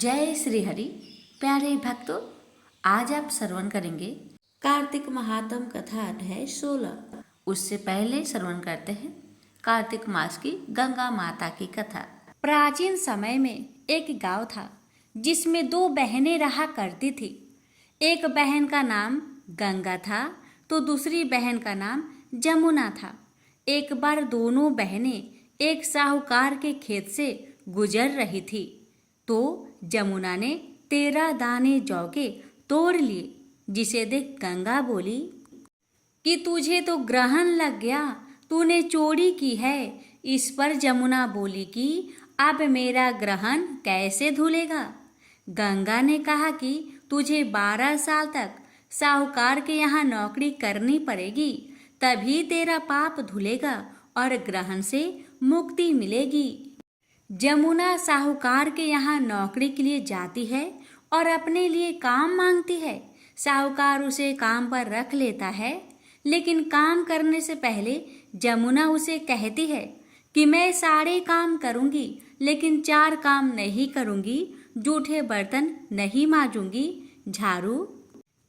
जय श्री हरि। प्यारे भक्तों, आज आप श्रवण करेंगे कार्तिक महात्म कथा अध्याय 16। उससे पहले श्रवण करते हैं कार्तिक मास की गंगा माता की कथा। प्राचीन समय में एक गांव था जिसमें दो बहनें रहा करती थी। एक बहन का नाम गंगा था तो दूसरी बहन का नाम जमुना था। एक बार दोनों बहनें एक साहूकार के खेत से गुजर रही थी तो जमुना ने 13 दाने जौ के तोड़ लिए, जिसे देख गंगा बोली कि तुझे तो ग्रहण लग गया, तूने चोरी की है। इस पर जमुना बोली कि अब मेरा ग्रहण कैसे धुलेगा। गंगा ने कहा कि तुझे 12 साल तक साहूकार के यहाँ नौकरी करनी पड़ेगी, तभी तेरा पाप धुलेगा और ग्रहण से मुक्ति मिलेगी। जमुना साहूकार के यहाँ नौकरी के लिए जाती है और अपने लिए काम मांगती है। साहूकार उसे काम पर रख लेता है, लेकिन काम करने से पहले जमुना उसे कहती है कि मैं सारे काम करूँगी, लेकिन 4 काम नहीं करूँगी। जूठे बर्तन नहीं मांजूंगी, झाड़ू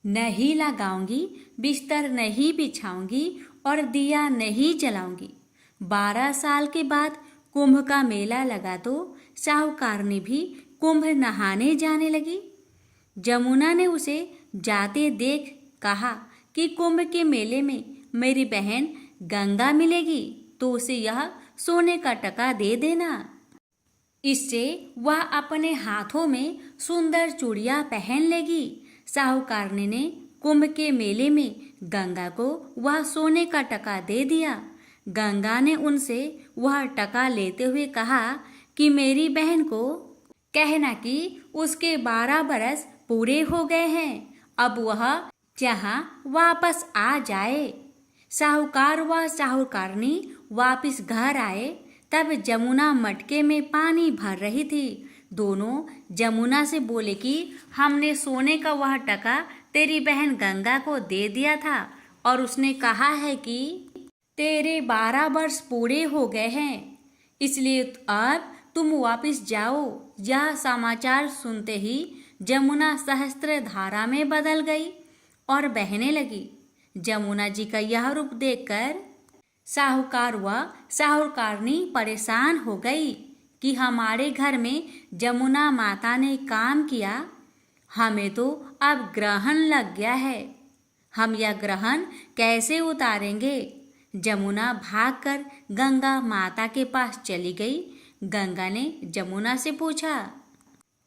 नहीं लगाऊंगी, बिस्तर नहीं बिछाऊंगी और दिया नहीं जलाऊंगी। 12 साल के बाद कुंभ का मेला लगा तो साहूकारनी भी कुंभ नहाने जाने लगी। जमुना ने उसे जाते देख कहा कि कुंभ के मेले में मेरी बहन गंगा मिलेगी तो उसे यह सोने का टका दे देना। इससे वह अपने हाथों में सुंदर चूड़ियां पहन लेगी। साहूकारनी ने कुंभ के मेले में गंगा को वह सोने का टका दे दिया। गंगा ने उनसे वह टका लेते हुए कहा कि मेरी बहन को कहना कि उसके 12 बरस पूरे हो गए हैं, अब वह यहाँ वापस आ जाए। साहूकार व साहूकारनी वापस घर आए तब जमुना मटके में पानी भर रही थी। दोनों जमुना से बोले कि हमने सोने का वह टका तेरी बहन गंगा को दे दिया था और उसने कहा है कि तेरे 12 वर्ष पूरे हो गए हैं, इसलिए अब तुम वापस जाओ। यह समाचार सुनते ही जमुना सहस्त्र धारा में बदल गई और बहने लगी। जमुना जी का यह रूप देखकर साहूकार व साहूकारनी परेशान हो गई कि हमारे घर में जमुना माता ने काम किया, हमें तो अब ग्रहण लग गया है, हम यह ग्रहण कैसे उतारेंगे। जमुना भागकर गंगा माता के पास चली गई। गंगा ने जमुना से पूछा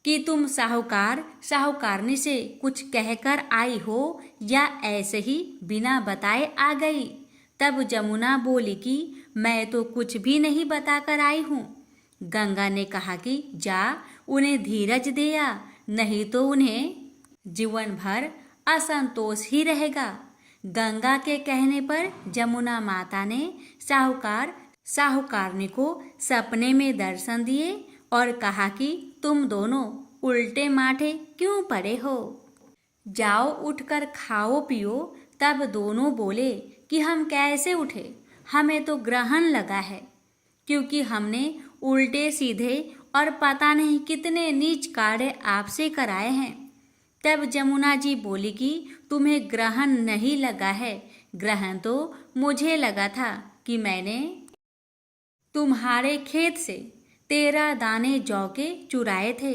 कि तुम साहूकार साहूकारनी से कुछ कहकर आई हो या ऐसे ही बिना बताए आ गई। तब जमुना बोली कि मैं तो कुछ भी नहीं बताकर आई हूँ। गंगा ने कहा कि जा उन्हें धीरज दिया, नहीं तो उन्हें जीवन भर असंतोष ही रहेगा। गंगा के कहने पर जमुना माता ने साहूकारनी को सपने में दर्शन दिए और कहा कि तुम दोनों उल्टे माठे क्यों पड़े हो, जाओ उठकर खाओ पियो। तब दोनों बोले कि हम कैसे उठे, हमें तो ग्रहण लगा है, क्योंकि हमने उल्टे सीधे और पता नहीं कितने नीच कार्य आपसे कराए हैं। तब जमुना जी बोली कि तुम्हें ग्रहण नहीं लगा है, ग्रहण तो मुझे लगा था कि मैंने तुम्हारे खेत से 13 दाने जौ के चुराए थे।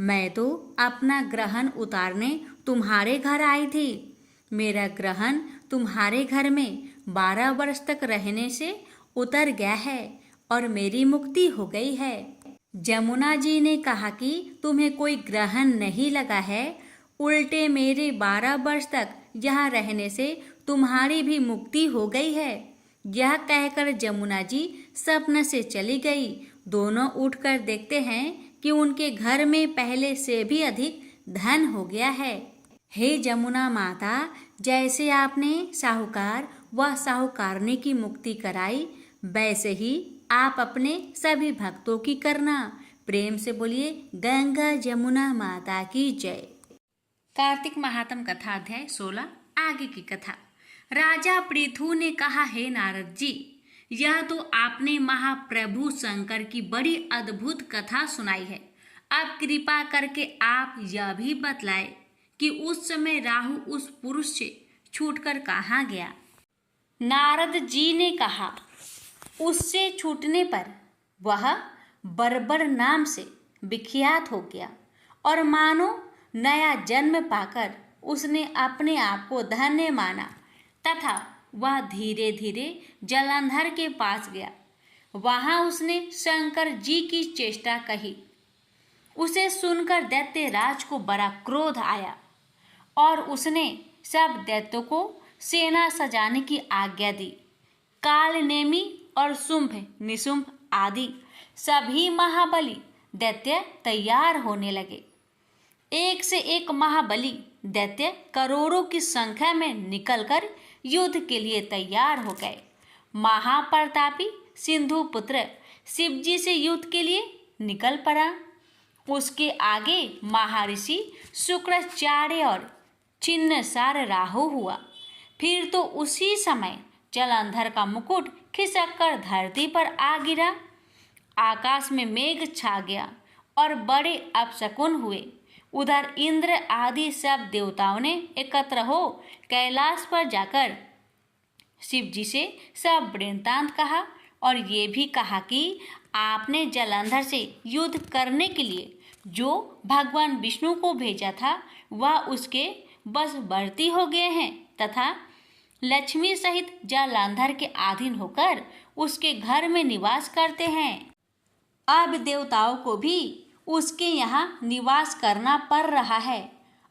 मैं तो अपना ग्रहण उतारने तुम्हारे घर आई थी। मेरा ग्रहण तुम्हारे घर में 12 वर्ष तक रहने से उतर गया है और मेरी मुक्ति हो गई है। जमुना जी ने कहा कि तुम्हें कोई ग्रहण नहीं लगा है, उल्टे मेरे 12 वर्ष तक यहाँ रहने से तुम्हारी भी मुक्ति हो गई है। यह कहकर जमुना जी स्वप्न से चली गई। दोनों उठकर देखते हैं कि उनके घर में पहले से भी अधिक धन हो गया है। हे जमुना माता, जैसे आपने साहूकार व साहूकारनी की मुक्ति कराई, वैसे ही आप अपने सभी भक्तों की करना। प्रेम से बोलिए गंगा जमुना माता की जय। कार्तिक महात्म कथा अध्याय 16। आगे की कथा। राजा पृथु ने कहा, हे नारद जी, यह तो आपने महाप्रभु शंकर की बड़ी अद्भुत कथा सुनाई है। अब कृपा करके आप यह भी बतलाए कि उस समय राहु उस पुरुष से छूटकर कहाँ गया। नारद जी ने कहा, उससे छूटने पर वह बर्बर नाम से विख्यात हो गया और मानो नया जन्म पाकर उसने अपने आप को धन्य माना तथा वह धीरे धीरे जलंधर के पास गया। वहां उसने शंकर जी की चेष्टा कही। उसे सुनकर दैत्यराज को बड़ा क्रोध आया और उसने सब दैत्यों को सेना सजाने की आज्ञा दी। काल नेमी और शुंभ निशुंभ आदि सभी महाबली दैत्य तैयार होने लगे। एक से एक महाबली दैत्य करोड़ों की संख्या में निकलकर युद्ध के लिए तैयार हो गए। महाप्रतापी सिंधु पुत्र शिवजी से युद्ध के लिए निकल पड़ा। उसके आगे महर्षि शुक्राचार्य और छिन्नसार राहु हुआ। फिर तो उसी समय जलंधर का मुकुट खिसक धरती पर आ गिरा। आकाश में मेघ छा गया और बड़े अपशकुन हुए। उधर इंद्र आदि सब देवताओं ने एकत्र हो कैलाश पर जाकर शिव जी से सब वृत्तांत कहा और ये भी कहा कि आपने जलंधर से युद्ध करने के लिए जो भगवान विष्णु को भेजा था वह उसके बस वर्ती हो गए हैं तथा लक्ष्मी सहित जलंधर के अधीन होकर उसके घर में निवास करते हैं। अब देवताओं को भी उसके यहाँ निवास करना पड़ रहा है।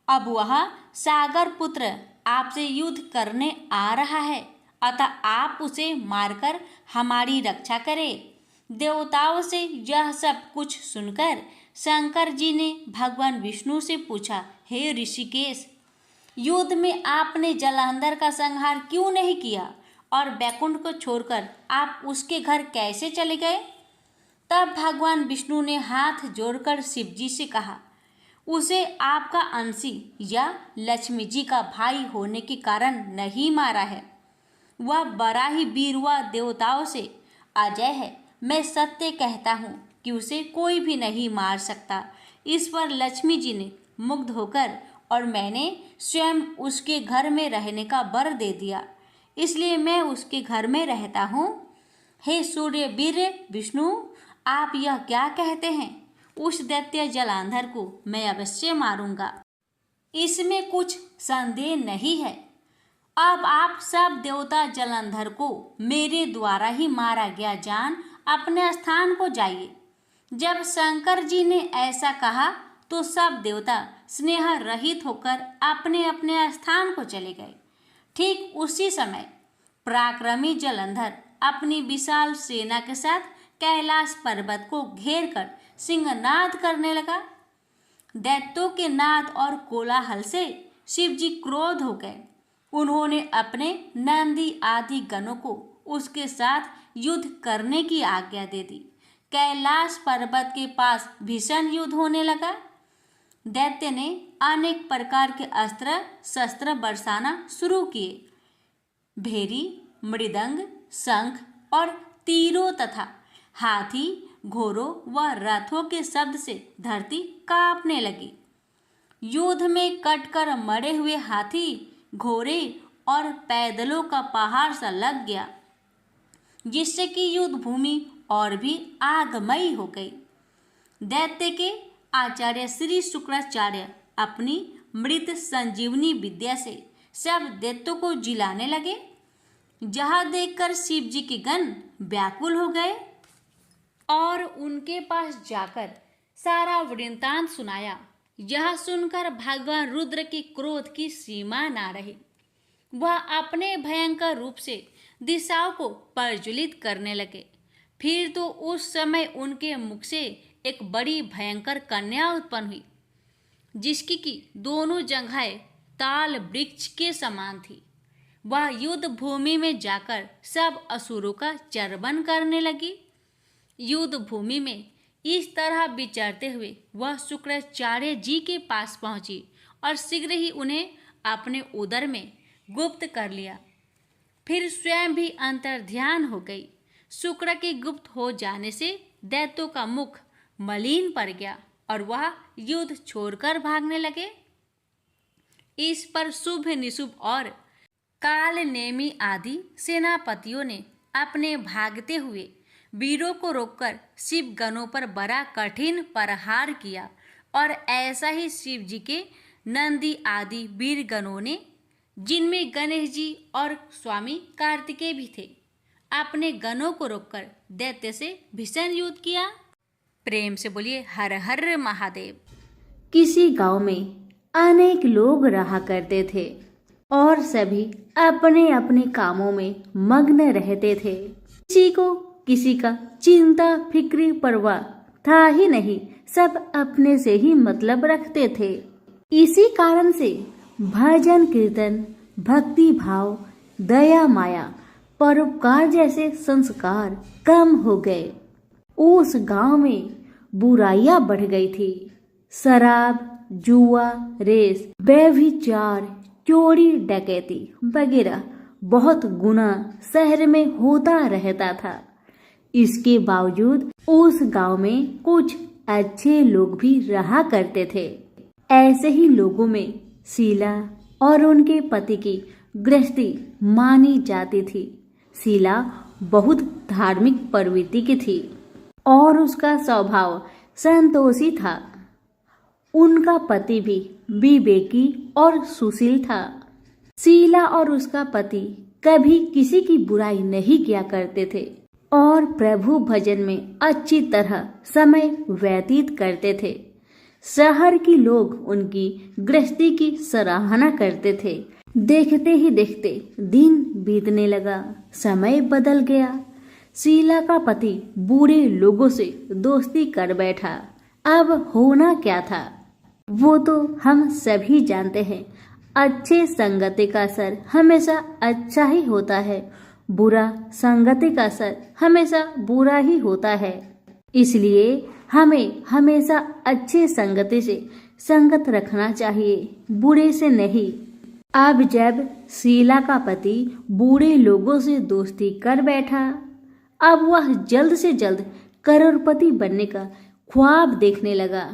अब वह सागर पुत्र आपसे युद्ध करने आ रहा है, अतः आप उसे मारकर हमारी रक्षा करें। देवताओं से यह सब कुछ सुनकर शंकर जी ने भगवान विष्णु से पूछा, हे ऋषिकेश, युद्ध में आपने जलंधर का संहार क्यों नहीं किया और बैकुंठ को छोड़कर आप उसके घर कैसे चले गए। तब भगवान विष्णु ने हाथ जोड़कर शिव जी से कहा, उसे आपका अंशी या लक्ष्मी जी का भाई होने के कारण नहीं मारा है। वह बड़ा ही वीरवा देवताओं से अजय है। मैं सत्य कहता हूँ कि उसे कोई भी नहीं मार सकता। इस पर लक्ष्मी जी ने मुग्ध होकर और मैंने स्वयं उसके घर में रहने का वर दे दिया, इसलिए मैं उसके घर में रहता हूँ। हे सूर्य वीर विष्णु, आप यह क्या कहते हैं। उस दैत्य जलंधर को मैं अवश्य मारूंगा, इसमें कुछ संदेह नहीं है। अब आप सब देवता जलंधर को मेरे द्वारा ही मारा गया जान अपने स्थान को जाइए। जब शंकर जी ने ऐसा कहा तो सब देवता स्नेह रहित होकर अपने अपने स्थान को चले गए। ठीक उसी समय पराक्रमी जलंधर अपनी विशाल सेना के साथ कैलाश पर्वत को घेर कर सिंहनाद करने लगा। दैत्यों के नाद और कोलाहल से शिव जी क्रोध हो गए। उन्होंने अपने नंदी आदि गणों को उसके साथ युद्ध करने की आज्ञा दे दी। कैलाश पर्वत के पास भीषण युद्ध होने लगा। दैत्य ने अनेक प्रकार के अस्त्र शस्त्र बरसाना शुरू किए। भेरी, मृदंग, शंख और तीरों तथा हाथी, घोड़ों व रथों के शब्द से धरती कांपने लगी। युद्ध में कटकर मरे हुए हाथी, घोड़े और पैदलों का पहाड़ सा लग गया, जिससे कि युद्ध भूमि और भी आगमयी हो गई। दैत्य के आचार्य श्री शुक्राचार्य अपनी मृत संजीवनी विद्या से सब दैत्यों को जिलाने लगे। जहाँ देखकर शिव जी के गण व्याकुल हो गए और उनके पास जाकर सारा वृत्तांत सुनाया। यह सुनकर भगवान रुद्र के क्रोध की सीमा ना रही। वह अपने भयंकर रूप से दिशाओं को प्रज्वलित करने लगे। फिर तो उस समय उनके मुख से एक बड़ी भयंकर कन्या उत्पन्न हुई, जिसकी की दोनों जंघाएं ताल वृक्ष के समान थी। वह युद्ध भूमि में जाकर सब असुरों का चर्वण करने लगी। युद्ध भूमि में इस तरह विचरते हुए वह शुक्राचार्य जी के पास पहुंची और शीघ्र ही उन्हें अपने उदर में गुप्त कर लिया। फिर स्वयं भी अंतर्ध्यान हो गई। शुक्र के गुप्त हो जाने से दैत्यों का मुख मलिन पड़ गया और वह युद्ध छोड़कर भागने लगे। इस पर शुभ निशुभ और काल नेमी आदि सेनापतियों ने अपने भागते हुए वीरों को रोककर शिव गणों पर बड़ा कठिन प्रहार किया और ऐसा ही शिव जी के नंदी आदि वीर गणों ने, जिनमें गणेश जी और स्वामी कार्तिकेय भी थे, अपने गणों को रोककर दैत्य से भीषण युद्ध किया। प्रेम से बोलिए हर हर महादेव। किसी गांव में अनेक लोग रहा करते थे और सभी अपने अपने कामों में मग्न रहते थे। किसी को किसी का चिंता फिक्र परवाह था ही नहीं, सब अपने से ही मतलब रखते थे। इसी कारण से भजन कीर्तन, भक्ति भाव, दया माया, परोपकार जैसे संस्कार कम हो गए। उस गांव में बुराइयां बढ़ गई थी। शराब, जुआ, रेस, व्यभिचार, चोरी डकैती वगैरह बहुत गुना शहर में होता रहता था। इसके बावजूद उस गांव में कुछ अच्छे लोग भी रहा करते थे। ऐसे ही लोगों में शीला और उनके पति की गृहस्थी मानी जाती थी। शीला बहुत धार्मिक प्रवृत्ति की थी और उसका स्वभाव संतोषी था। उनका पति भी विवेकी और सुशील था। शीला और उसका पति कभी किसी की बुराई नहीं किया करते थे और प्रभु भजन में अच्छी तरह समय व्यतीत करते थे। शहर के लोग उनकी गृहस्थी की सराहना करते थे। देखते ही देखते दिन बीतने लगा, समय बदल गया। शीला का पति बुरे लोगों से दोस्ती कर बैठा। अब होना क्या था वो तो हम सभी जानते हैं। अच्छे संगति का असर हमेशा अच्छा ही होता है, बुरा संगति का असर हमेशा बुरा ही होता है। इसलिए हमें हमेशा अच्छे संगति से संगत रखना चाहिए, बुरे से नहीं। अब जब शीला का पति बुरे लोगों से दोस्ती कर बैठा, अब वह जल्द से जल्द करोड़पति बनने का ख्वाब देखने लगा।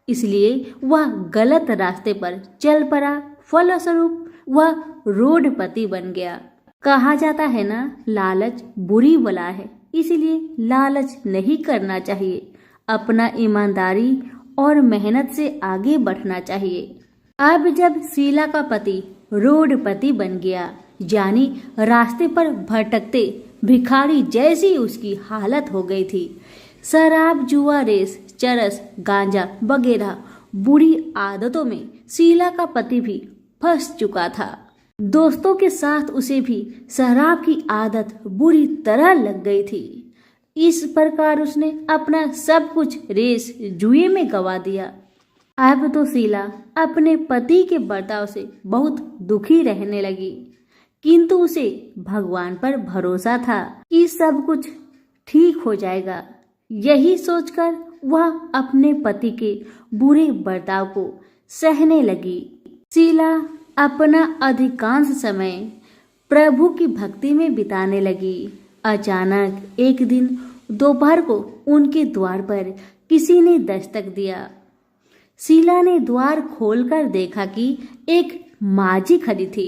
इसलिए वह गलत रास्ते पर चल पड़ा। फलस्वरूप वह रोडपति बन गया। कहा जाता है ना, लालच बुरी बला है, इसलिए लालच नहीं करना चाहिए। अपना ईमानदारी और मेहनत से आगे बढ़ना चाहिए। अब जब शीला का पति रोडपति बन गया, यानी रास्ते पर भटकते भिखारी जैसी उसकी हालत हो गई थी। शराब, जुआ, रेस, चरस, गांजा वगैरह बुरी आदतों में शीला का पति भी फंस चुका था। दोस्तों के साथ उसे भी शराब की आदत बुरी तरह लग गई थी। इस प्रकार उसने अपना सब कुछ रेस जुए में गवा दिया। अब तो शीला अपने पति के बर्ताव से बहुत दुखी रहने लगी, किंतु उसे भगवान पर भरोसा था कि सब कुछ ठीक हो जाएगा। यही सोचकर वह अपने पति के बुरे बर्ताव को सहने लगी। शीला अपना अधिकांश समय प्रभु की भक्ति में बिताने लगी। अचानक एक दिन दोपहर को उनके द्वार पर किसी ने दस्तक दिया। शीला ने द्वार खोलकर देखा कि एक माझी खड़ी थी।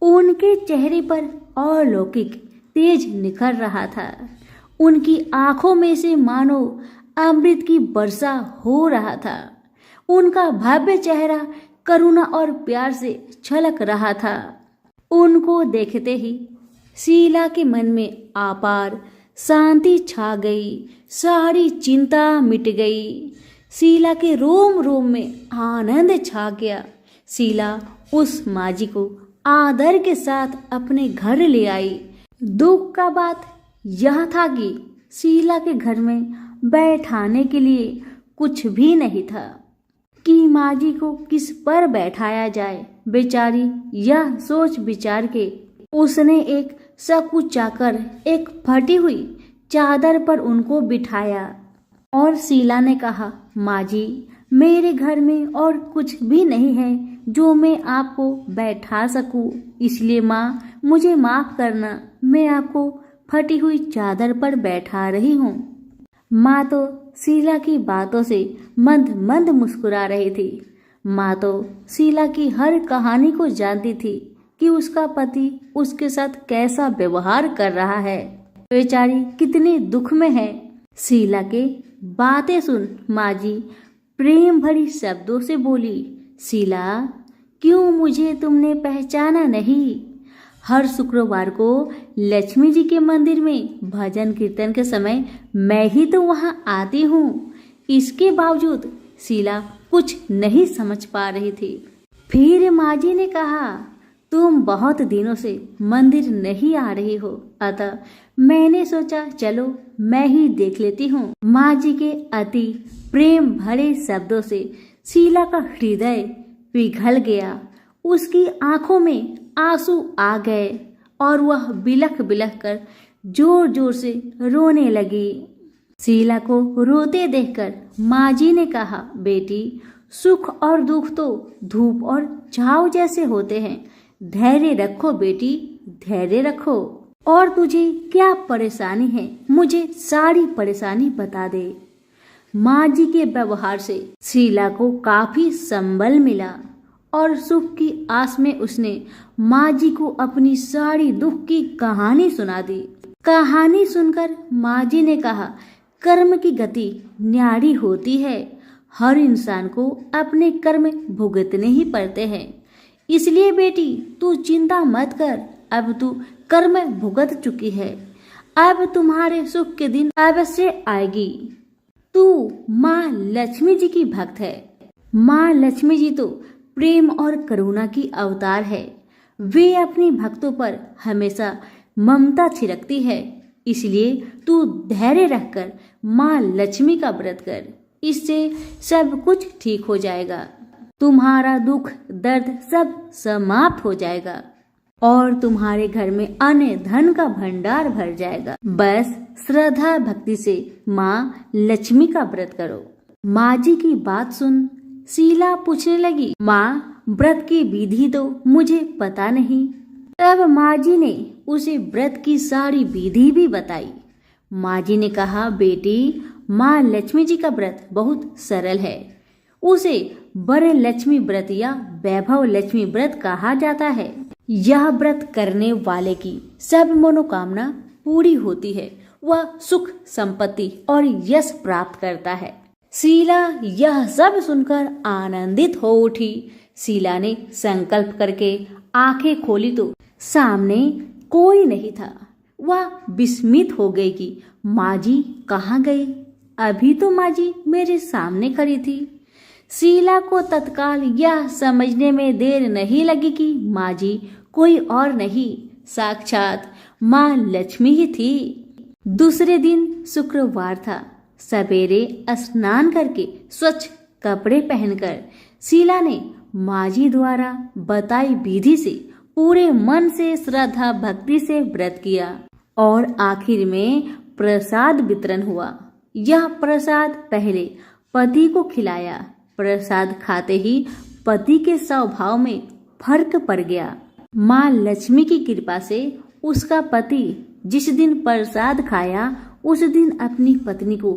उनके चेहरे पर अलौकिक तेज निखर रहा था। उनकी आंखों में से मानो अमृत की वर्षा हो रहा था। उनका भव्य चेहरा करुणा और प्यार से छलक रहा था। उनको देखते ही शीला के मन में अपार शांति छा गई। सारी चिंता मिट गई। शीला के रोम रोम में आनंद छा गया। शीला उस माझी को आदर के साथ अपने घर ले आई। दुख का बात यह था कि शीला के घर में बैठाने के लिए कुछ भी नहीं था कि माझी को किस पर बैठाया जाए। बेचारी यह सोच विचार के उसने एक सकुचाकर एक फटी हुई चादर पर उनको बिठाया और शीला ने कहा, माझी, मेरे घर में और कुछ भी नहीं है जो मैं आपको बैठा सकूं, इसलिए माँ मुझे माफ करना, मैं आपको फटी हुई चादर पर बैठा रही हूँ। माँ तो शीला की बातों से मंद मंद मुस्कुरा रही थी। माँ तो शीला की हर कहानी को जानती थी कि उसका पति उसके साथ कैसा व्यवहार कर रहा है, बेचारी कितने दुख में है। शीला के बातें सुन माँ जी प्रेम भरी शब्दों से बोली, शीला क्यों मुझे तुमने पहचाना नहीं? हर शुक्रवार को लक्ष्मी जी के मंदिर में भजन कीर्तन के समय मैं ही तो वहाँ आती हूँ। इसके बावजूद शीला कुछ नहीं समझ पा रही थी। फिर माँ जी ने कहा, तुम बहुत दिनों से मंदिर नहीं आ रही हो, अतः मैंने सोचा चलो मैं ही देख लेती हूँ। माँ जी के अति प्रेम भरे शब्दों से शीला का हृदय पिघल गया। उसकी आंखों में आंसू आ गए और वह बिलख बिलख कर जोर जोर से रोने लगी। शीला को रोते देखकर माँ जी ने कहा, बेटी सुख और दुख तो धूप और छाव जैसे होते हैं, धैर्य रखो बेटी, धैर्य रखो। और तुझे क्या परेशानी है, मुझे सारी परेशानी बता दे। माँ जी के व्यवहार से शीला को काफी संबल मिला और सुख की आस में उसने माँ जी को अपनी सारी दुख की कहानी सुना दी। कहानी सुनकर माँ जी ने कहा, कर्म की गति न्यारी होती है, हर इंसान को अपने कर्म भुगतने ही पड़ते हैं। इसलिए बेटी तू चिंता मत कर, अब तू कर्म भुगत चुकी है, अब तुम्हारे सुख के दिन अवश्य आएगी। तू माँ लक्ष्मी जी की भक्त है। माँ लक्ष्मी जी तो प्रेम और करुणा की अवतार है। वे अपनी भक्तों पर हमेशा ममता छिड़कती है। इसलिए तू धैर्य रखकर माँ लक्ष्मी का व्रत कर, इससे सब कुछ ठीक हो जाएगा। तुम्हारा दुख दर्द सब समाप्त हो जाएगा और तुम्हारे घर में अन्न धन का भंडार भर जाएगा। बस श्रद्धा भक्ति से माँ लक्ष्मी का व्रत करो। माँ जी की बात सुन शीला पूछने लगी, माँ व्रत की विधि तो मुझे पता नहीं। तब माँ जी ने उसे व्रत की सारी विधि भी बताई। माँ जी ने कहा, बेटी माँ लक्ष्मी जी का व्रत बहुत सरल है। उसे वर लक्ष्मी व्रत या वैभव लक्ष्मी व्रत कहा जाता है। यह व्रत करने वाले की सब मनोकामना पूरी होती है, वह सुख संपत्ति और यश प्राप्त करता है। शीला यह सब सुनकर आनंदित हो उठी। शीला ने संकल्प करके आंखें खोली तो सामने कोई नहीं था। वह विस्मित हो गई कि माँ जी कहाँ गई? अभी तो माँ जी मेरे सामने खड़ी थी। शीला को तत्काल यह समझने में देर नहीं लगी कि माँ जी कोई और नहीं, साक्षात माँ लक्ष्मी ही थी। दूसरे दिन शुक्रवार था। सवेरे स्नान करके स्वच्छ कपड़े पहनकर शीला ने माँ जी द्वारा बताई विधि से पूरे मन से श्रद्धा भक्ति से व्रत किया और आखिर में प्रसाद वितरण हुआ। यह प्रसाद पहले पति को खिलाया। प्रसाद खाते ही पति के स्वभाव में फर्क पड़ गया। माँ लक्ष्मी की कृपा से उसका पति जिस दिन प्रसाद खाया उस दिन अपनी पत्नी को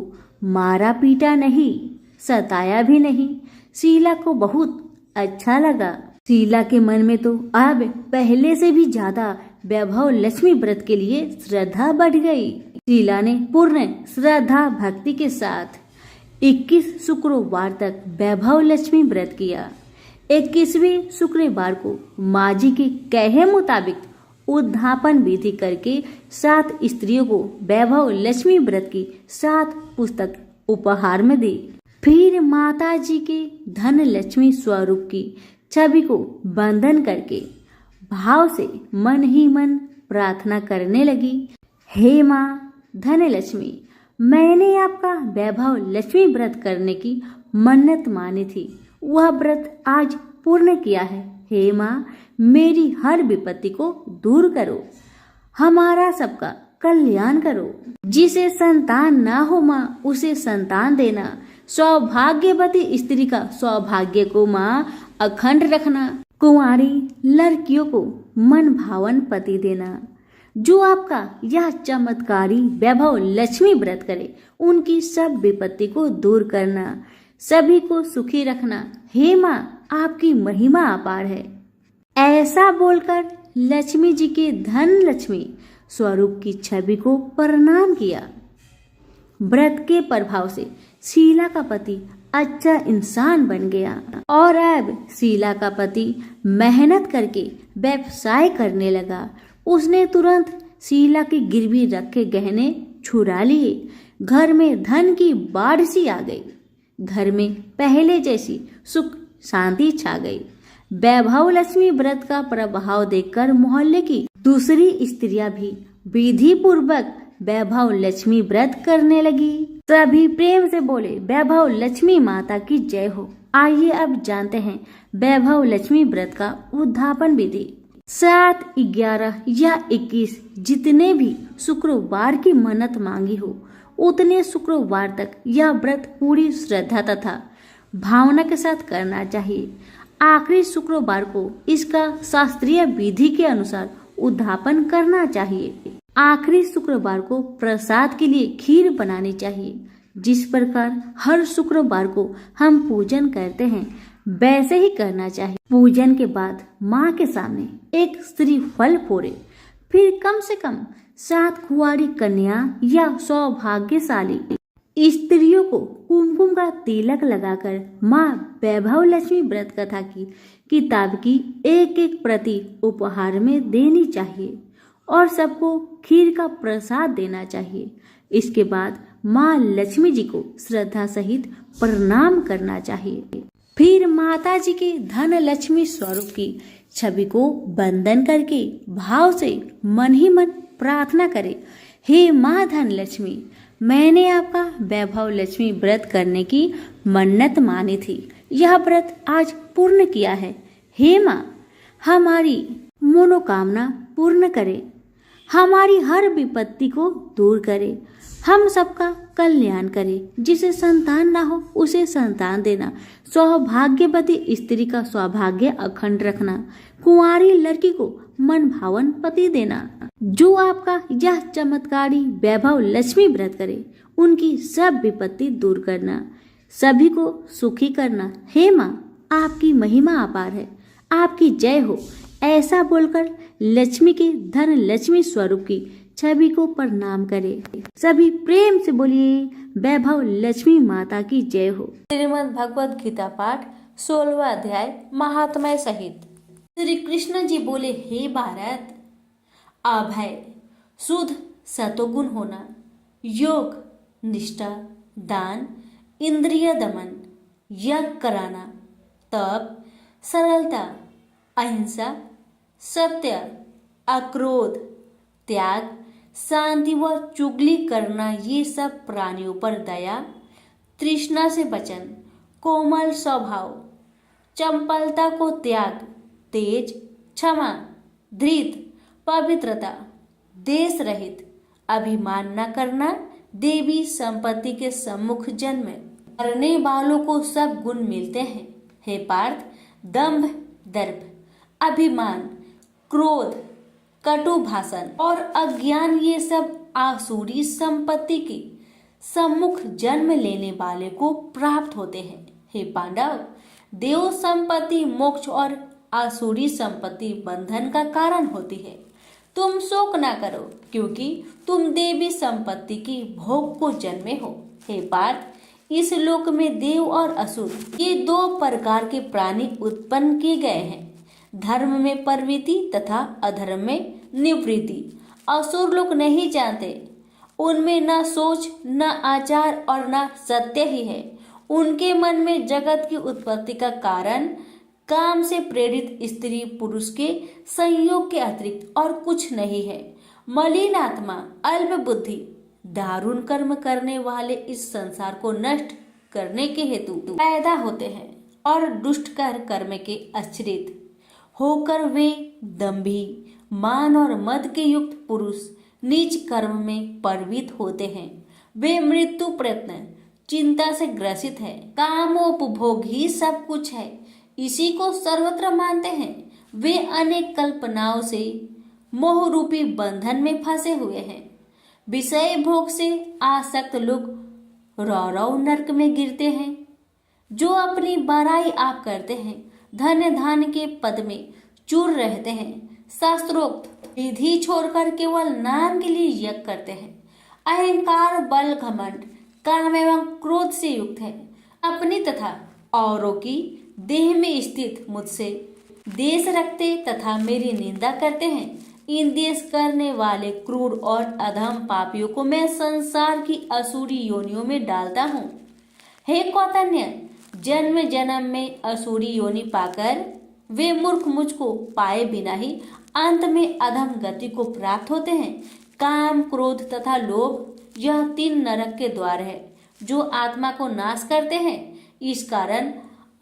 मारा पीटा नहीं, सताया भी नहीं। शीला को बहुत अच्छा लगा। शीला के मन में तो अब पहले से भी ज्यादा वैभव लक्ष्मी व्रत के लिए श्रद्धा बढ़ गई। शीला ने पूर्ण श्रद्धा भक्ति के साथ 21 शुक्रवार तक वैभव लक्ष्मी व्रत किया। 21वें शुक्रवार को माँ जी के कहे मुताबिक उद्धापन विधि करके 7 स्त्रियों को वैभव लक्ष्मी व्रत की 7 पुस्तक उपहार में दी। फिर माता जी के धन लक्ष्मी स्वरूप की छवि को बंधन करके भाव से मन ही मन प्रार्थना करने लगी, हे माँ धन लक्ष्मी, मैंने आपका वैभव लक्ष्मी व्रत करने की मन्नत मानी थी, वह व्रत आज पूर्ण किया है। हे माँ मेरी हर विपत्ति को दूर करो, हमारा सबका कल्याण करो। जिसे संतान ना हो माँ उसे संतान देना। सौभाग्यवती स्त्री का सौभाग्य को माँ अखंड रखना। कुंवारी लड़कियों को मन भावन पति देना। जो आपका यह चमत्कारी वैभव लक्ष्मी व्रत करे, उनकी सब विपत्ति को दूर करना, सभी को सुखी रखना। हे माँ, आपकी महिमा अपार है। ऐसा बोलकर लक्ष्मी जी के धन लक्ष्मी स्वरूप की छवि को प्रणाम किया। व्रत के प्रभाव से शीला का पति अच्छा इंसान बन गया और अब शीला का पति मेहनत करके व्यवसाय करने लगा। उसने तुरंत शीला की गिरवी रखे गहने छुड़ा लिए। घर में धन की बाढ़ सी आ गई। घर में पहले जैसी सुख शांति छा गई। वैभव लक्ष्मी व्रत का प्रभाव देखकर मोहल्ले की दूसरी स्त्रियां भी विधि पूर्वक वैभव लक्ष्मी व्रत करने लगी। सभी प्रेम से बोले, वैभव लक्ष्मी माता की जय हो। आइए अब जानते हैं वैभव लक्ष्मी व्रत का उद्यापन विधि। 7, 11 या 21 जितने भी शुक्रवार की मन्नत मांगी हो, उतने शुक्रवार तक यह व्रत पूरी श्रद्धा तथा भावना के साथ करना चाहिए। आखिरी शुक्रवार को इसका शास्त्रीय विधि के अनुसार उद्यापन करना चाहिए। आखिरी शुक्रवार को प्रसाद के लिए खीर बनानी चाहिए। जिस प्रकार हर शुक्रवार को हम पूजन करते हैं, वैसे ही करना चाहिए। पूजन के बाद माँ के सामने एक श्रीफल फोड़े, फिर कम से कम 7 कुंवारी कन्या या सौभाग्यशाली स्त्रियों को कुमकुम का तिलक लगाकर माँ वैभव लक्ष्मी व्रत कथा की किताब की एक प्रति उपहार में देनी चाहिए और सबको खीर का प्रसाद देना चाहिए। इसके बाद माँ लक्ष्मी जी को श्रद्धा सहित प्रणाम करना चाहिए। फिर माता जी के धन लक्ष्मी स्वरूप की छवि को वंदन करके भाव से मन ही मन प्रार्थना करे, हे माँ धन लक्ष्मी, मैंने आपका वैभव लक्ष्मी व्रत करने की मन्नत मानी थी। यह व्रत आज पूर्ण किया है। हे माँ, हमारी मनोकामना पूर्ण करे, हमारी हर विपत्ति को दूर करे, हम सबका कल्याण करे। जिसे संतान ना हो उसे संतान देना, सौभाग्यवती स्त्री का सौभाग्य अखंड रखना, कुंवारी लड़की को मन भावन पति देना। जो आपका यह चमत्कारी वैभव लक्ष्मी व्रत करे, उनकी सब विपत्ति दूर करना, सभी को सुखी करना। हे माँ, आपकी महिमा अपार है, आपकी जय हो। ऐसा बोलकर लक्ष्मी के धन लक्ष्मी स्वरूप की छवि को प्रणाम करे। सभी प्रेम से बोलिए, वैभव लक्ष्मी माता की जय हो। श्रीमद् भगवद गीता पाठ 16वां अध्याय महात्म्य सहित। श्री कृष्ण जी बोले, हे भारत, अभय, शुद्ध सतोगुण होना, योग, निष्ठा, दान, इंद्रिय दमन, यज्ञ कराना, तप, सरलता, अहिंसा, सत्य, अक्रोध, त्याग, शांति व चुगली करना, ये सब प्राणियों पर दया, तृष्णा से बचन, कोमल स्वभाव, चंपलता को त्याग, तेज, क्षमा, धृत, पवित्रता, देश रहित, अभिमान न करना, देवी संपत्ति के सम्मुख जन्म करने वालों को सब गुण मिलते हैं। हे पार्थ, दंभ, दर्प, अभिमान, क्रोध, कटु भाषण और अज्ञान, ये सब आसुरी संपत्ति की सम्मुख जन्म लेने वाले को प्राप्त होते हैं। हे पांडव, देव संपत्ति मोक्ष और आसुरी संपत्ति बंधन का कारण होती है। तुम शोक ना करो, क्योंकि तुम देवी संपत्ति की भोग को जन्मे हो। हे पार्थ, इस लोक में देव और असुर, ये 2 प्रकार के प्राणी उत्पन्न किए गए हैं। धर्म में प्रवृत्ति तथा अधर्म में निवृत्ति। असुर लोग नहीं जानते, उनमें न सोच, न आचार और न सत्य ही है। उनके मन में जगत की उत्पत्ति का कारण काम से प्रेरित स्त्री पुरुष के संयोग के अतिरिक्त और कुछ नहीं है। मलिन आत्मा, अल्प बुद्धि, दारुण कर्म करने वाले इस संसार को नष्ट करने के हेतु पैदा होते हैं और दुष्ट कर्म के आश्रित होकर वे दंभी, मान और मद के युक्त पुरुष नीच कर्म में प्रवृत्त होते हैं। वे मृत्यु प्रयत्न चिंता से ग्रसित है। कामोपभोग ही सब कुछ है, इसी को सर्वत्र मानते हैं। वे अनेक कल्पनाओं से मोह रूपी बंधन में फंसे हुए हैं। विषय भोग से आसक्त लोग रौरव नरक में गिरते हैं। जो अपनी बड़ाई आप करते हैं, धन्य धान के पद में चूर रहते हैं, शास्त्रोक्त विधि छोड़कर केवल नाम के लिए यज्ञ करते हैं, अहंकार बल घमंड काम एवं क्रोध से युक्त है, अपनी तथा औरों की देह में स्थित मुझसे देश रखते तथा मेरी निंदा करते हैं। इन देश करने वाले क्रूर और अधम पापियों को मैं संसार की असुरी योनियों में डालता हूँ। हे कौतन्य, जन्म जन्म में असुरी योनि पाकर वे मूर्ख मुझको पाए बिना ही अंत में अधम गति को प्राप्त होते हैं। काम क्रोध तथा लोभ यह 3 नरक के द्वार है जो आत्मा को नाश करते हैं। इस कारण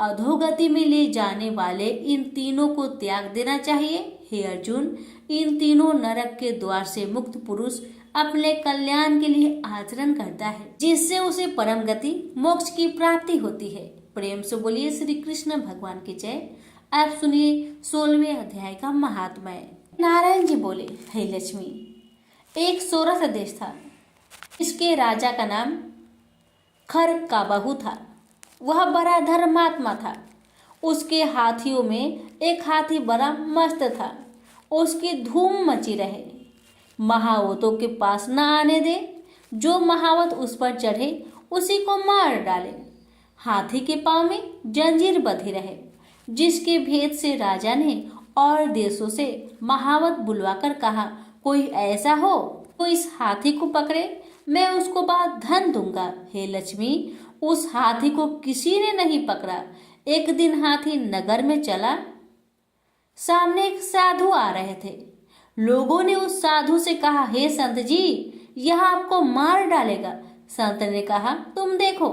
अधोगति में ले जाने वाले इन तीनों को त्याग देना चाहिए। हे अर्जुन, इन तीनों नरक के द्वार से मुक्त पुरुष अपने कल्याण के लिए आचरण करता है, जिससे उसे परम गति मोक्ष की प्राप्ति होती है। प्रेम से बोलिए श्री कृष्ण भगवान की जय। आप सुनिए 16वें अध्याय का महात्म्य। नारायण जी बोले, हे लक्ष्मी, एक सोरठ देश था। इसके राजा का नाम खर का बहु था। वह बड़ा धर्मात्मा था। उसके हाथियों में एक हाथी बड़ा मस्त था। उसकी धूम मची रहे, महावतों के पास न आने दे। जो महावत उस पर चढ़े उसी को मार डाले। हाथी के पांव में जंजीर बंधी रहे, जिसके भेद से राजा ने और देशों से महावत बुलवाकर कहा, कोई ऐसा हो तो इस हाथी को पकड़े, मैं उसको बहुत धन दूंगा। हे लक्ष्मी, उस हाथी को किसी ने नहीं पकड़ा। एक दिन हाथी नगर में चला। सामने एक साधु आ रहे थे। लोगों ने उस साधु से कहा, हे संत जी, यह आपको मार डालेगा। संत ने कहा, तुम देखो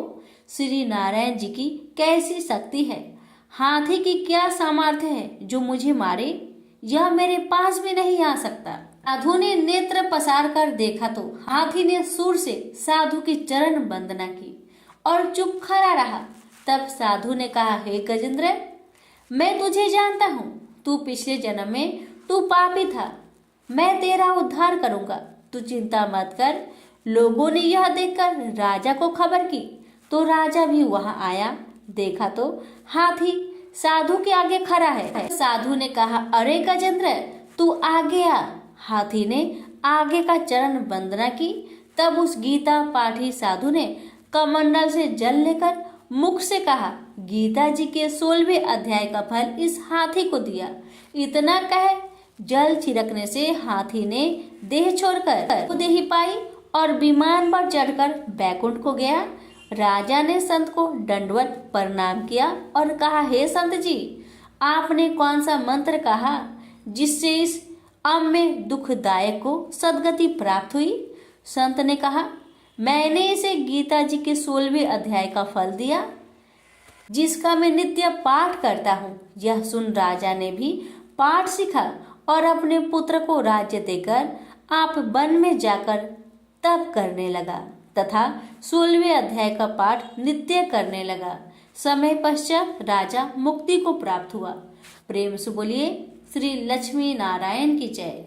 श्री नारायण जी की कैसी शक्ति है। हाथी की क्या सामर्थ्य है जो मुझे मारे? यह मेरे पास भी नहीं आ सकता। साधु ने नेत्र पसार कर देखा तो हाथी ने सुर से साधु की चरण वंदना की और चुप खड़ा रहा। तब साधु ने कहा, हे गजेंद्र, मैं तुझे जानता हूँ। तू पिछले जन्म में तू पापी था। मैं तेरा उद्धार करूंगा, तू चिंता मत कर। लोगों ने यह देखकर राजा को खबर की तो राजा भी वहां आया। देखा तो हाथी साधु के आगे खड़ा है। साधु ने कहा, अरे गजेंद्र, तू आगे आ। हाथी ने आगे का चरण वंदना की। तब उस गीता पाठी साधु ने कमंडल से जल लेकर मुख से कहा, गीता जी के 16वें अध्याय का फल इस हाथी को दिया। इतना कह जल छिड़कने से हाथी ने देह छोड़कर देही पाई और विमान पर चढ़कर बैकुंठ को गया। राजा ने संत को दंडवत प्रणाम किया और कहा, हे संत जी, आपने कौन सा मंत्र कहा जिससे इस अम्य दुखदायक को सदगति प्राप्त हुई? संत ने कहा, मैंने इसे गीता जी के 16वें अध्याय का फल दिया, जिसका मैं नित्य पाठ करता हूँ। यह सुन राजा ने भी पाठ सीखा और अपने पुत्र को राज्य देकर आप वन में जाकर तप करने लगा तथा 16वें अध्याय का पाठ नित्य करने लगा। समय पश्चात राजा मुक्ति को प्राप्त हुआ। प्रेम से बोलिए श्री लक्ष्मी नारायण की जय।